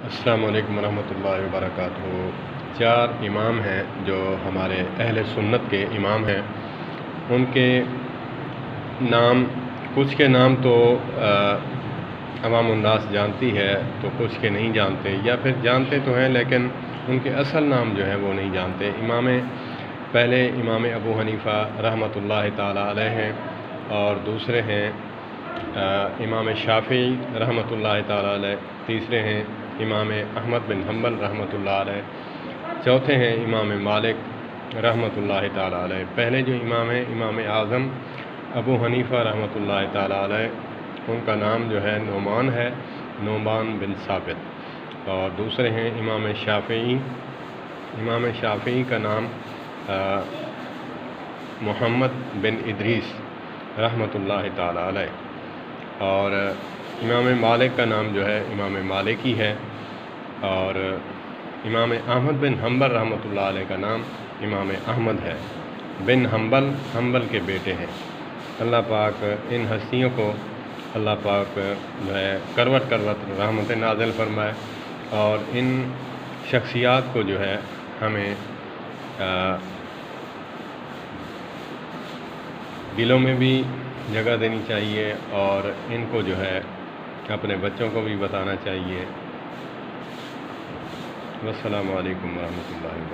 السلام علیکم ورحمۃ اللہ وبرکاتہ۔ چار امام ہیں جو ہمارے اہل سنت کے امام ہیں، ان کے نام کچھ کے نام تو عوام الناس جانتی ہے تو کچھ کے نہیں جانتے، یا پھر جانتے تو ہیں لیکن ان کے اصل نام جو ہیں وہ نہیں جانتے۔ پہلے امام ابو حنیفہ رحمۃ اللہ تعالیٰ علیہ ہیں، اور دوسرے ہیں امام شافعی رحمۃ اللہ تعالیٰ علیہ، تیسرے ہیں امام احمد بن حنبل رحمۃ اللہ علیہ، چوتھے ہیں امام مالک رحمۃ اللہ تعالیٰ علیہ۔ پہلے جو امام ہیں امام اعظم ابو حنیفہ رحمۃ اللہ تعالیٰ علیہ، ان کا نام جو ہے نعمان ہے، نعمان بن ثابت، اور دوسرے ہیں امام شافعی۔ امام شافعی کا نام محمد بن ادریس رحمۃ اللہ تعالیٰ علیہ، اور امام مالک کا نام جو ہے امام مالکی ہے، اور امام احمد بن حنبل رحمۃ اللہ علیہ کا نام امام احمد ہے بن حنبل، حنبل کے بیٹے ہیں۔ اللہ پاک ان ہستیوں کو اللہ پاک جو ہے کروٹ کروٹ رحمت نازل فرمائے، اور ان شخصیات کو جو ہے ہمیں دلوں میں بھی جگہ دینی چاہیے، اور ان کو جو ہے اپنے بچوں کو بھی بتانا چاہیے۔ والسلام علیکم ورحمۃ اللہ وبرکاتہ۔